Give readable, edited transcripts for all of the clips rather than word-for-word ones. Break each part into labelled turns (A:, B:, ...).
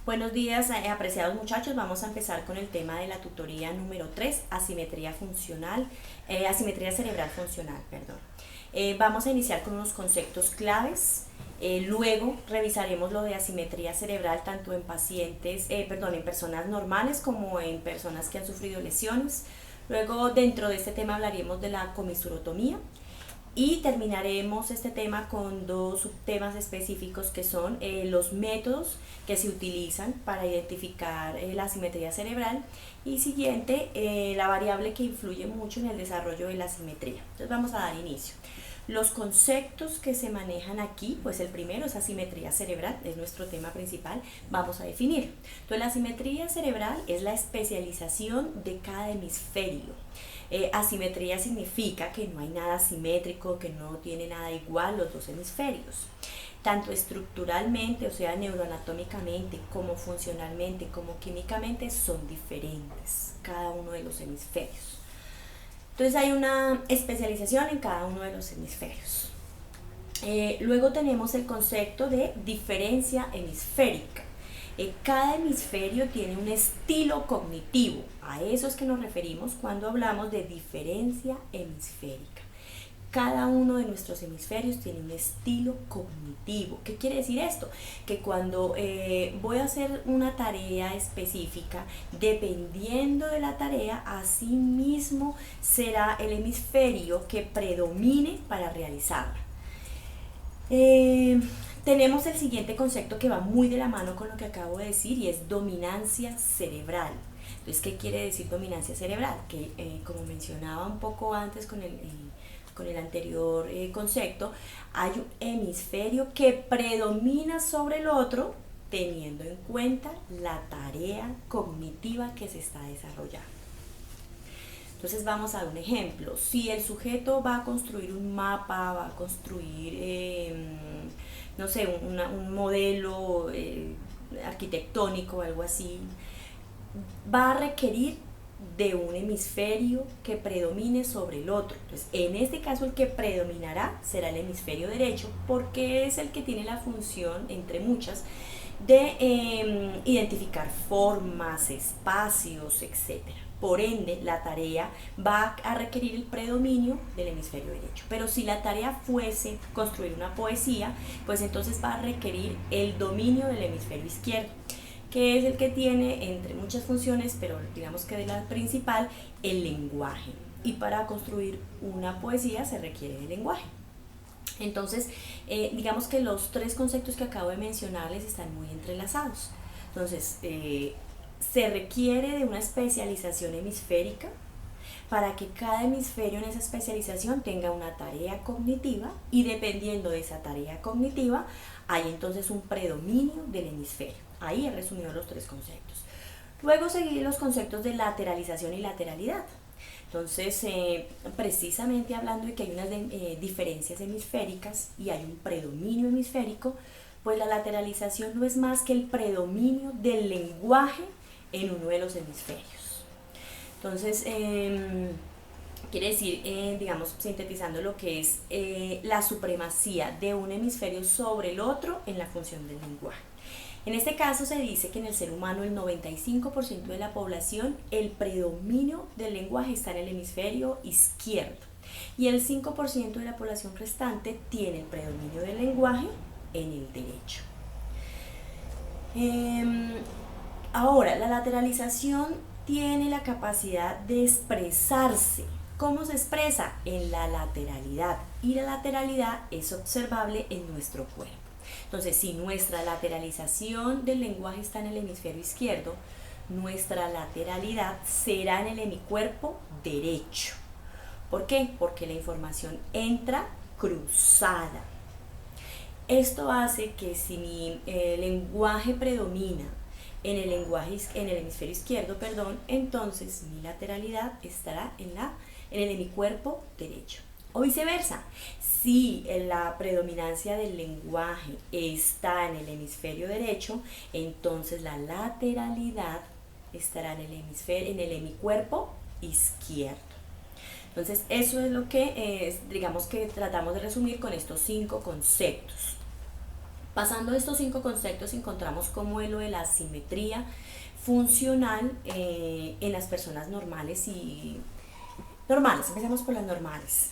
A: Buenos días, apreciados muchachos. Vamos a empezar con el tema de la tutoría número 3, asimetría funcional, asimetría cerebral funcional, perdón. Vamos a iniciar con unos conceptos claves. Luego revisaremos lo de asimetría cerebral tanto en en personas normales como en personas que han sufrido lesiones. Luego, dentro de este tema hablaremos de la comisurotomía. Y terminaremos este tema con dos subtemas específicos que son los métodos que se utilizan para identificar la asimetría cerebral y siguiente, la variable que influye mucho en el desarrollo de la asimetría. Entonces vamos a dar inicio. Los conceptos que se manejan aquí, pues el primero es asimetría cerebral, es nuestro tema principal, vamos a definir. Entonces la asimetría cerebral es la especialización de cada hemisferio. Asimetría significa que no hay nada simétrico, que no tiene nada igual los dos hemisferios. Tanto estructuralmente, o sea, neuroanatómicamente, como funcionalmente, como químicamente, son diferentes cada uno de los hemisferios. Entonces hay una especialización en cada uno de los hemisferios. Luego tenemos el concepto de diferencia hemisférica. Cada hemisferio tiene un estilo cognitivo. A eso es que nos referimos cuando hablamos de diferencia hemisférica. Cada uno de nuestros hemisferios tiene un estilo cognitivo. ¿Qué quiere decir esto? Que cuando voy a hacer una tarea específica, dependiendo de la tarea, así mismo será el hemisferio que predomine para realizarla. Tenemos el siguiente concepto que va muy de la mano con lo que acabo de decir y es dominancia cerebral. Entonces, ¿qué quiere decir dominancia cerebral? Que como mencionaba un poco antes con el anterior concepto, hay un hemisferio que predomina sobre el otro teniendo en cuenta la tarea cognitiva que se está desarrollando. Entonces vamos a dar un ejemplo. Si el sujeto va a construir un mapa, va a construir, no sé, un modelo arquitectónico o algo así, va a requerir de un hemisferio que predomine sobre el otro. Entonces, en este caso el que predominará será el hemisferio derecho porque es el que tiene la función, entre muchas, de identificar formas, espacios, etc. Por ende, la tarea va a requerir el predominio del hemisferio derecho. Pero si la tarea fuese construir una poesía, pues entonces va a requerir el dominio del hemisferio izquierdo, que es el que tiene, entre muchas funciones, pero digamos que de la principal, el lenguaje. Y para construir una poesía se requiere del lenguaje. Entonces, digamos que los tres conceptos que acabo de mencionarles están muy entrelazados. Entonces, se requiere de una especialización hemisférica para que cada hemisferio en esa especialización tenga una tarea cognitiva y dependiendo de esa tarea cognitiva hay entonces un predominio del hemisferio. Ahí he resumido los tres conceptos. Luego seguí los conceptos de lateralización y lateralidad. Entonces, precisamente hablando de que hay unas diferencias hemisféricas y hay un predominio hemisférico, pues la lateralización no es más que el predominio del lenguaje en uno de los hemisferios. Entonces, quiere decir, digamos, sintetizando lo que es la supremacía de un hemisferio sobre el otro en la función del lenguaje. En este caso se dice que en el ser humano el 95% de la población el predominio del lenguaje está en el hemisferio izquierdo y el 5% de la población restante tiene el predominio del lenguaje en el derecho. Ahora, la lateralización tiene la capacidad de expresarse. ¿Cómo se expresa? En la lateralidad, y la lateralidad es observable en nuestro cuerpo. Entonces, si nuestra lateralización del lenguaje está en el hemisferio izquierdo, nuestra lateralidad será en el hemicuerpo derecho. ¿Por qué? Porque la información entra cruzada. Esto hace que si mi lenguaje predomina en el hemisferio izquierdo, entonces mi lateralidad estará en el hemicuerpo derecho. O viceversa, si la predominancia del lenguaje está en el hemisferio derecho, entonces la lateralidad estará en el hemicuerpo izquierdo. Entonces, eso es lo que digamos que tratamos de resumir con estos 5 conceptos. Pasando estos 5 conceptos, encontramos cómo es lo de la asimetría funcional en las personas normales y normales. Empecemos por las normales.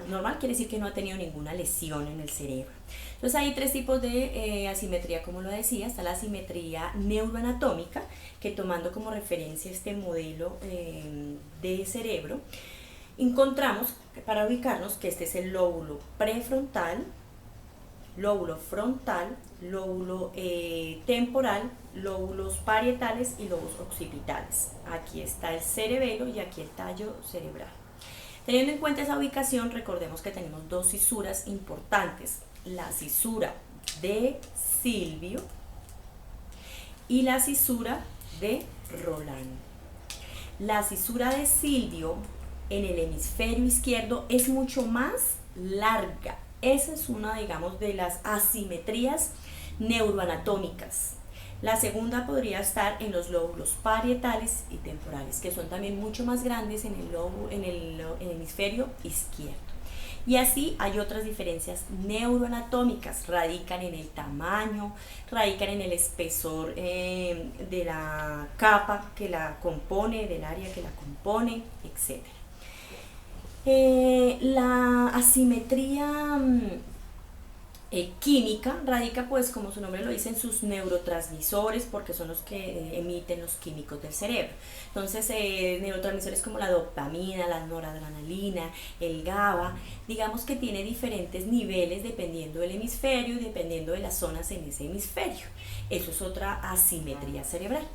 A: Normal quiere decir que no ha tenido ninguna lesión en el cerebro. Entonces hay 3 tipos de asimetría, como lo decía. Está la asimetría neuroanatómica, que tomando como referencia este modelo de cerebro, encontramos, para ubicarnos, que este es el lóbulo prefrontal, lóbulo frontal, lóbulo temporal, lóbulos parietales y lóbulos occipitales. Aquí está el cerebelo y aquí el tallo cerebral. Teniendo en cuenta esa ubicación, recordemos que tenemos 2 cisuras importantes: la cisura de Silvio y la cisura de Rolando. La cisura de Silvio en el hemisferio izquierdo es mucho más larga. Esa es una, digamos, de las asimetrías neuroanatómicas. La segunda podría estar en los lóbulos parietales y temporales, que son también mucho más grandes en el hemisferio izquierdo. Y así hay otras diferencias neuroanatómicas, radican en el tamaño, radican en el espesor de la capa que la compone, del área que la compone, etc. La asimetría química radica, pues como su nombre lo dice, en sus neurotransmisores, porque son los que emiten los químicos del cerebro. Entonces neurotransmisores como la dopamina, la noradrenalina, el GABA, digamos que tiene diferentes niveles dependiendo del hemisferio y dependiendo de las zonas en ese hemisferio. Eso es otra asimetría cerebral.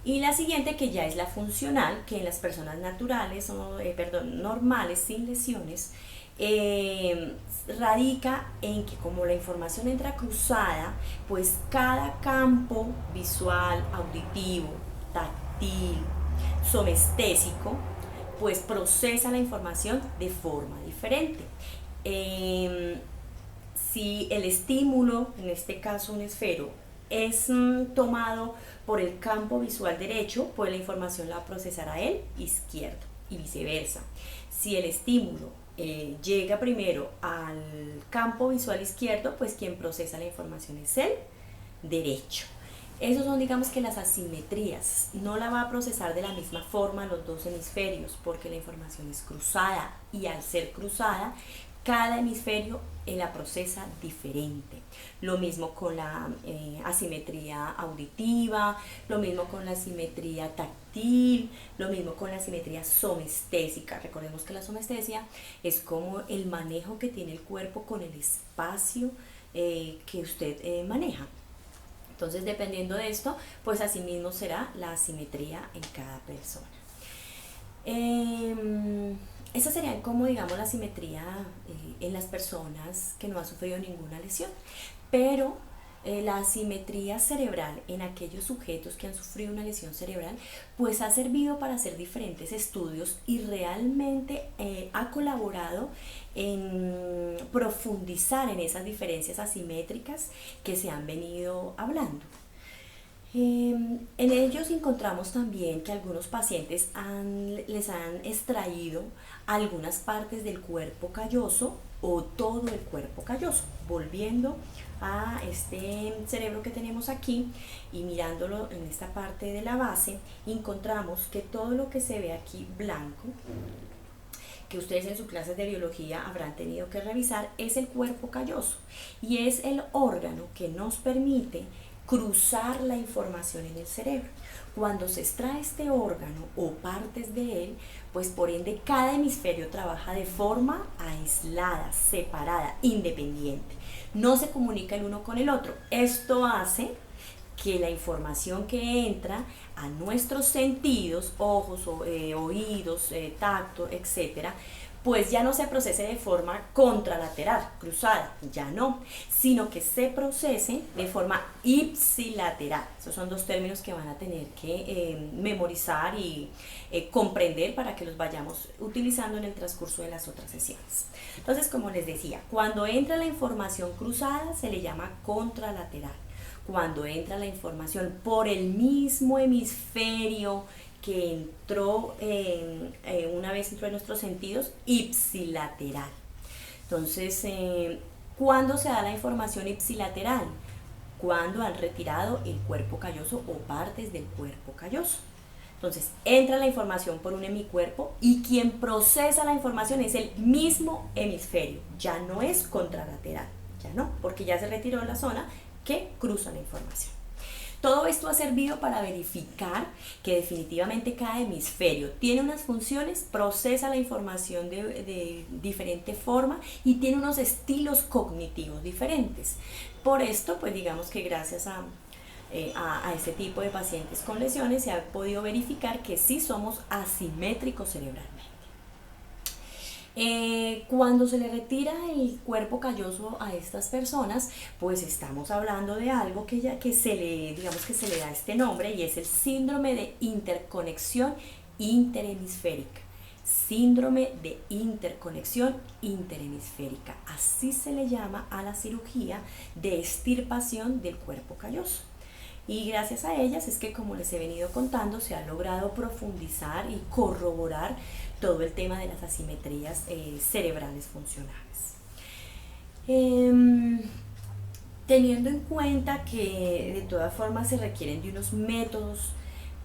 A: Y la siguiente, que ya es la funcional, que en las personas naturales, normales, sin lesiones, radica en que como la información entra cruzada, pues cada campo visual, auditivo, táctil, somestésico, pues procesa la información de forma diferente. Si el estímulo, en este caso un esfero, es tomado por el campo visual derecho, pues la información la procesará el izquierdo y viceversa. Si el estímulo llega primero al campo visual izquierdo, pues quien procesa la información es el derecho. Esos son, digamos, que las asimetrías. No la va a procesar de la misma forma los 2 hemisferios, porque la información es cruzada, y al ser cruzada, cada hemisferio la procesa diferente. Lo mismo con la asimetría auditiva, lo mismo con la asimetría táctil, lo mismo con la asimetría somestésica. Recordemos que la somestesia es como el manejo que tiene el cuerpo con el espacio que usted maneja. Entonces, dependiendo de esto, pues así mismo será la asimetría en cada persona. Esa sería como, digamos, la asimetría en las personas que no han sufrido ninguna lesión. Pero la asimetría cerebral en aquellos sujetos que han sufrido una lesión cerebral, pues ha servido para hacer diferentes estudios y realmente ha colaborado en profundizar en esas diferencias asimétricas que se han venido hablando. En ellos encontramos también que algunos pacientes les han extraído algunas partes del cuerpo calloso o todo el cuerpo calloso. Volviendo a este cerebro que tenemos aquí y mirándolo en esta parte de la base, encontramos que todo lo que se ve aquí blanco, que ustedes en sus clases de biología habrán tenido que revisar, es el cuerpo calloso y es el órgano que nos permite cruzar la información en el cerebro. Cuando se extrae este órgano o partes de él, pues por ende cada hemisferio trabaja de forma aislada, separada, independiente. No se comunica el uno con el otro. Esto hace que la información que entra a nuestros sentidos, ojos, oídos, tacto, etcétera, pues ya no se procese de forma contralateral, cruzada, ya no, sino que se procese de forma ipsilateral. Esos son 2 términos que van a tener que memorizar y comprender para que los vayamos utilizando en el transcurso de las otras sesiones. Entonces, como les decía, cuando entra la información cruzada se le llama contralateral. Cuando entra la información por el mismo hemisferio que entró una vez entró en nuestros sentidos, ipsilateral. Entonces ¿Cuándo se da la información ipsilateral? Cuando han retirado el cuerpo calloso o partes del cuerpo calloso. Entonces, entra la información por un hemicuerpo y quien procesa la información es el mismo hemisferio, ya no es contralateral, ya no, porque ya se retiró la zona que cruza la información. Todo esto ha servido para verificar que definitivamente cada hemisferio tiene unas funciones, procesa la información de diferente forma y tiene unos estilos cognitivos diferentes. Por esto, pues digamos que gracias a este tipo de pacientes con lesiones se ha podido verificar que sí somos asimétricos cerebralmente. Cuando se le retira el cuerpo calloso a estas personas, pues estamos hablando de algo que se le da este nombre, y es el síndrome de interconexión interhemisférica. Síndrome de interconexión interhemisférica, así se le llama a la cirugía de extirpación del cuerpo calloso. Y gracias a ellas es que, como les he venido contando, se ha logrado profundizar y corroborar todo el tema de las asimetrías cerebrales funcionales. Teniendo en cuenta que de todas formas se requieren de unos métodos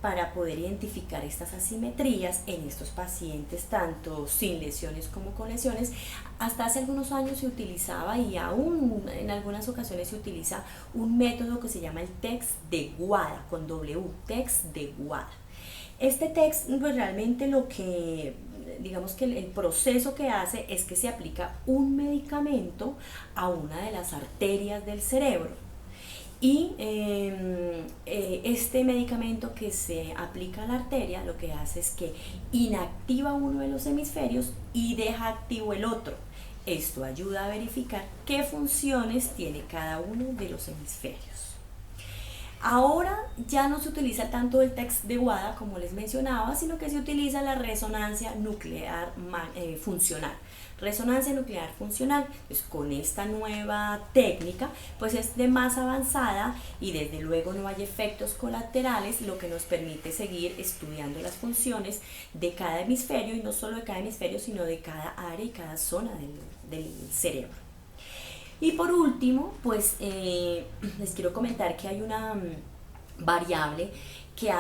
A: para poder identificar estas asimetrías en estos pacientes, tanto sin lesiones como con lesiones, hasta hace algunos años se utilizaba, y aún en algunas ocasiones se utiliza, un método que se llama el test de WADA, con W, test de WADA. Este test, pues realmente digamos que el proceso que hace es que se aplica un medicamento a una de las arterias del cerebro. Y este medicamento que se aplica a la arteria lo que hace es que inactiva uno de los hemisferios y deja activo el otro. Esto ayuda a verificar qué funciones tiene cada uno de los hemisferios. Ahora ya no se utiliza tanto el test de WADA como les mencionaba, sino que se utiliza la resonancia nuclear funcional. Resonancia nuclear funcional, pues con esta nueva técnica pues es de más avanzada y desde luego no hay efectos colaterales, lo que nos permite seguir estudiando las funciones de cada hemisferio, y no solo de cada hemisferio sino de cada área y cada zona del cerebro. Y por último, pues les quiero comentar que hay una variable que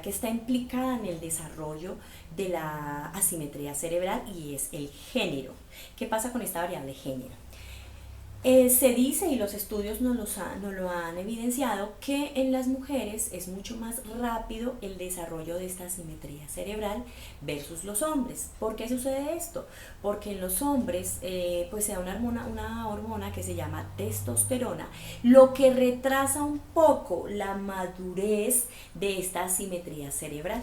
A: está implicada en el desarrollo de la asimetría cerebral, y es el género. ¿Qué pasa con esta variable género? Se dice, y los estudios nos lo han evidenciado, que en las mujeres es mucho más rápido el desarrollo de esta asimetría cerebral versus los hombres. ¿Por qué sucede esto? Porque en los hombres pues se da una hormona que se llama testosterona, lo que retrasa un poco la madurez de esta asimetría cerebral,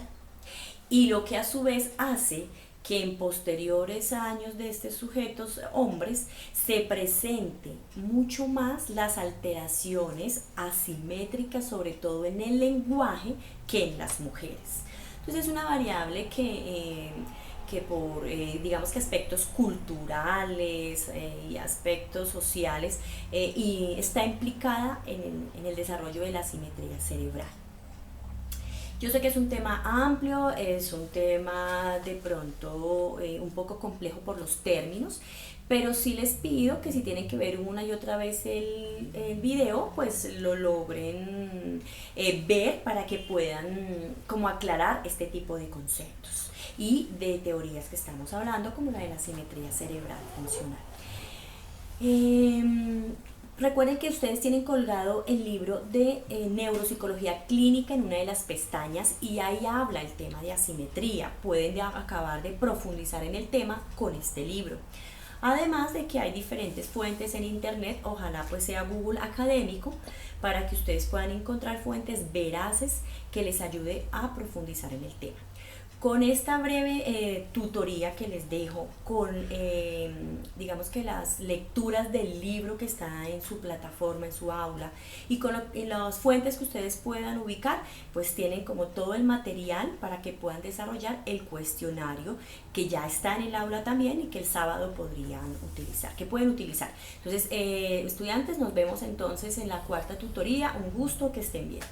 A: y lo que a su vez hace que en posteriores años de estos sujetos hombres se presente mucho más las alteraciones asimétricas, sobre todo en el lenguaje, que en las mujeres. Entonces es una variable que por digamos que aspectos culturales y aspectos sociales y está implicada en el desarrollo de la asimetría cerebral. Yo sé que es un tema amplio, es un tema de pronto un poco complejo por los términos, pero sí les pido que si tienen que ver una y otra vez el video, pues lo logren ver para que puedan como aclarar este tipo de conceptos y de teorías que estamos hablando, como la de la simetría cerebral funcional. Recuerden que ustedes tienen colgado el libro de neuropsicología clínica en una de las pestañas, y ahí habla el tema de asimetría. Pueden acabar de profundizar en el tema con este libro. Además de que hay diferentes fuentes en internet, ojalá pues sea Google académico, para que ustedes puedan encontrar fuentes veraces que les ayude a profundizar en el tema. Con esta breve tutoría que les dejo, con digamos que las lecturas del libro que está en su plataforma, en su aula, y con las fuentes que ustedes puedan ubicar, pues tienen como todo el material para que puedan desarrollar el cuestionario que ya está en el aula también y que el sábado podrían utilizar, que pueden utilizar. Entonces, estudiantes, nos vemos entonces en la cuarta tutoría. Un gusto, que estén bien.